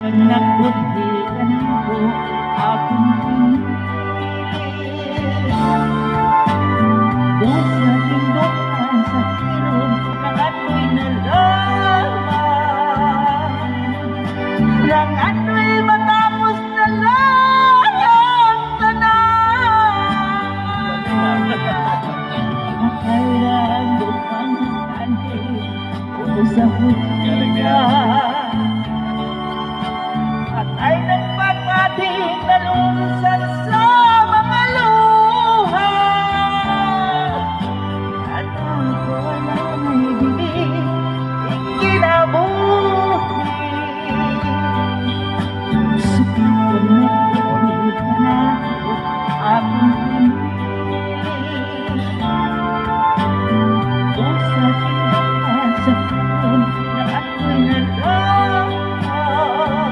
Nagbuti ka na po akong pinili. Doon sa tindok ka sa ilog ng ato'y nalaman, ng ato'y